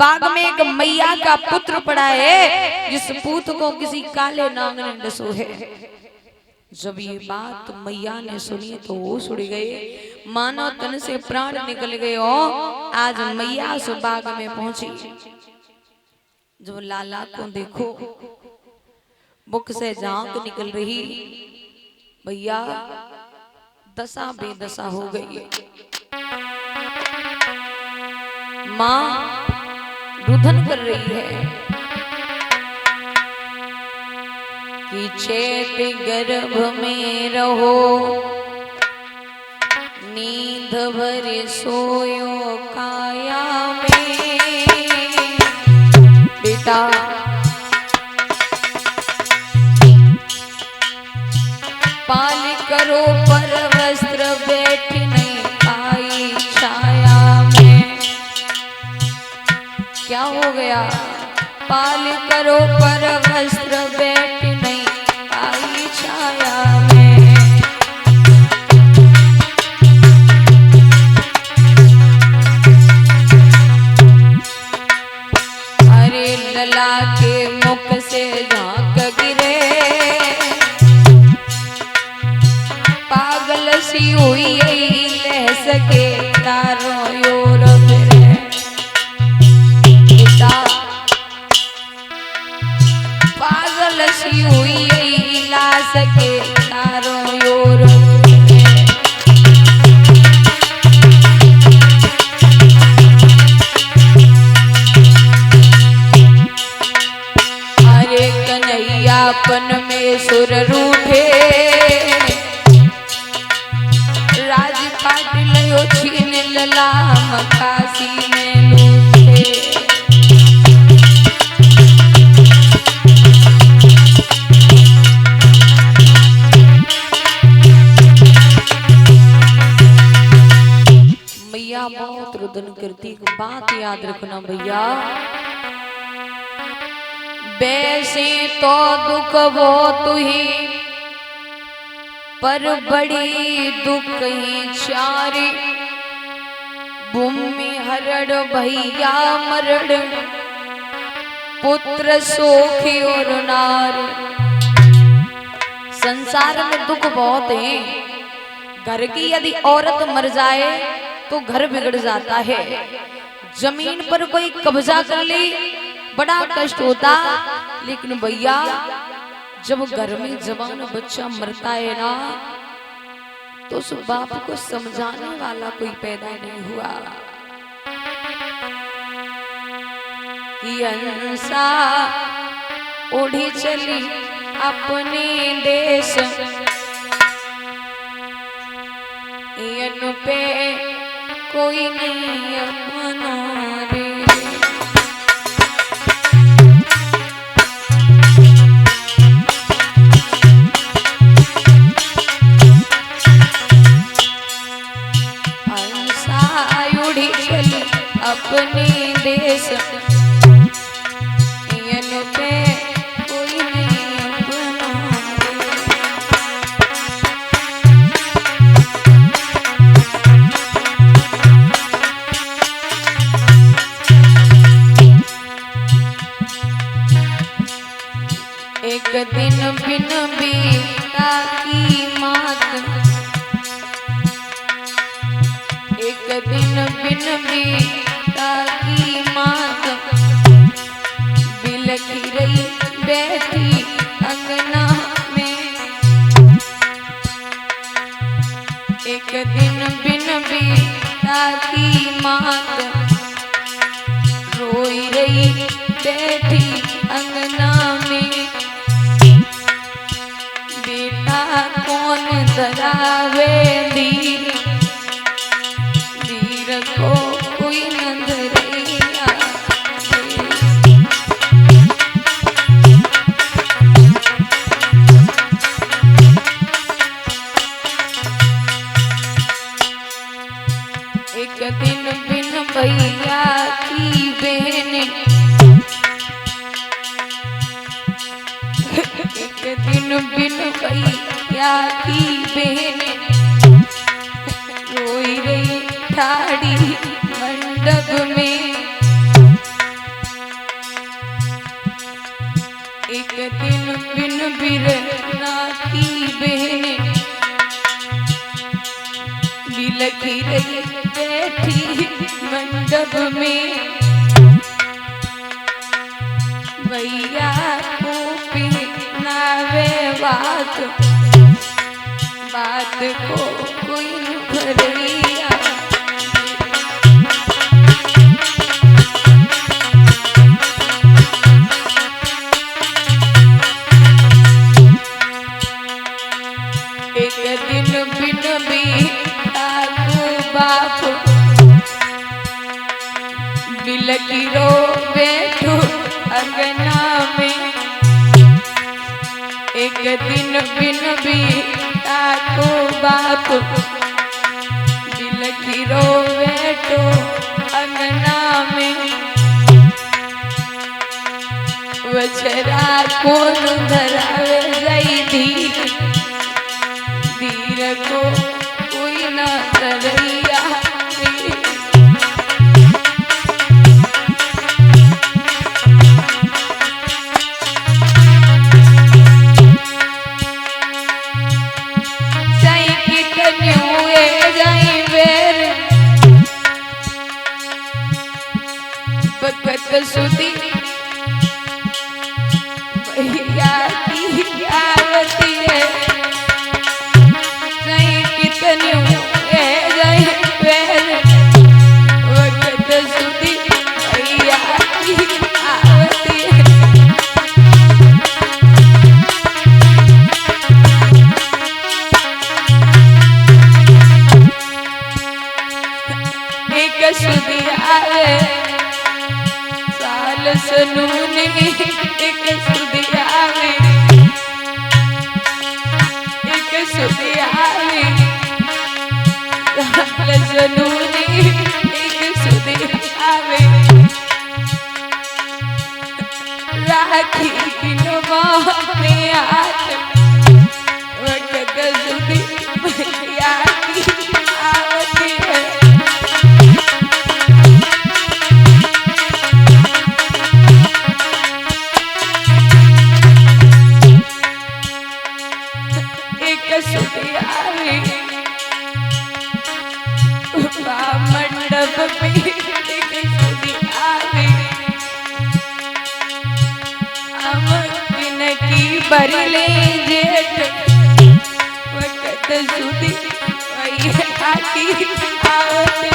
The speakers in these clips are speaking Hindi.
बाग में एक मैया का पुत्र पड़ा है जिस पूत को किसी काले नाग ने डसो है। जब ये बात मैया ने सुनी तो वो उड़ गए, मानो तन से प्राण निकल गए। आज मैया सो बाग में पहुंची। जब लाला को देखो मुख से झांक निकल रही, भैया दशा बेदशा हो गई। माँ रुदन कर रही है कि चैत गर्भ में रहो, नींद भर सोयो काया में। बेटा पाल करो पर वस्त्र बैठ नहीं पाई छाया में। क्या हो गया? पाल करो पर वस्त्र बैठ नहीं पाई छाया में। अरे लला के मुख से झांक गिरे, पागल सी हुई लह सके तारों योर फिरे। पागल सी हुई ला सके तारों योर। अरे कन्हैयापन में सुर रूठे, राजपाट लयो छीन लला मकासी में लूटे। मैया बहुत रुदन करती। बात याद रखना भैया, वैसे तो दुख वो तुही पर बड़ी दुख ही चारी। भूमि हरड़ भैया मरड़, पुत्र सोखी और नार। संसार में दुख बहुत है। घर की यदि औरत मर जाए तो घर बिगड़ जाता है। जमीन पर कोई कब्जा कर ले बड़ा कष्ट होता। लेकिन भैया जब घर में जवान बच्चा मरता है ना, तो उस बाप को समझाने वाला कोई पैदा नहीं हुआ। कि हंसा उड़ी चली अपने देश, इन पे कोई नहीं अपना रे। उड़ी चली अपने देश, इन पे कोई नहीं अपना। एक दिन बिन बीता की मात, एक दिन बिन बीता की मात, बिलखी रही बैठी अंगना में। एक दिन बिन बीता की मात, रोई रही बैठी अंगना में। बेटा कौन धरावे धीर, धीर को कोई न धरेगा। एक दिन बिन भैया की बहन, एक दिन बिन भैया की बहन, लगी रही बैठी मंडप में, भैया को पहनावे बात, बात को कोई न भरैया। एक दिन बिन बीता बाप बिलकी रो बैठो अंगना में, एक दिन बिन बीता बाप बिलकी रो बैठो अंगना में, वछरा कौन धरावे जाई धीर, धीर को कोई न तरैया। जाई की कन्युए जाई बेर, बकत सुधी भैया की आवती है, साल सनूनी एक सुधी आवे, एक सुधी आवे, साल सनूनी एक सुधी आवे, राखी किनवा में हाथ, वक्त सुधी भैया की आवती है। मंडप में एक सुधी आवे, अमन की बरले जेठ, वक्त सुधी भैया की आवती।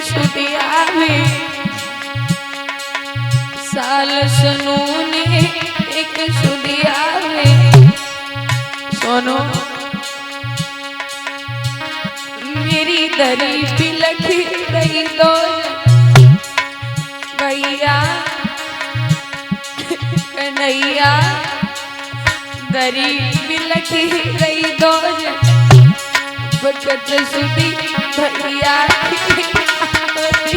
सुधी आवे साल सनूनी एक सुधी आवे, सोनो मेरी दरी बिलख रही दो भैया कन्हैया, दरी बिलख रही दो बकत सुधी भैया की आवती।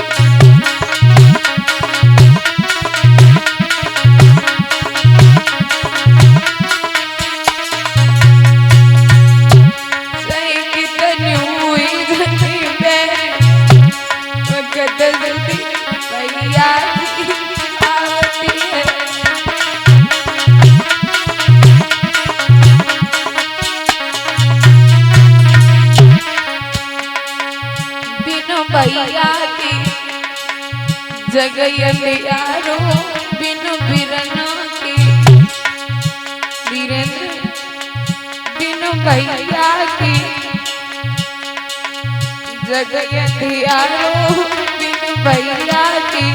भैया की जगह यारो बिनु बिरना की, वीरेंद्र बिनु भैया की जगह यारो बिनु भैया की,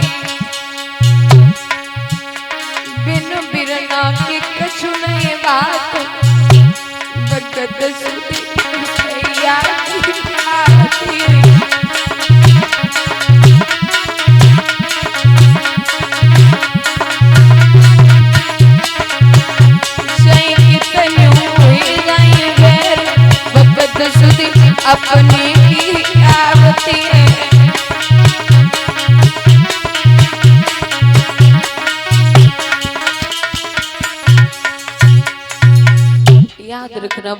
बिनु बिरना की कछु नहीं बात, बकत सुधी भैया की आवती। अपने की आवती है, याद रखना।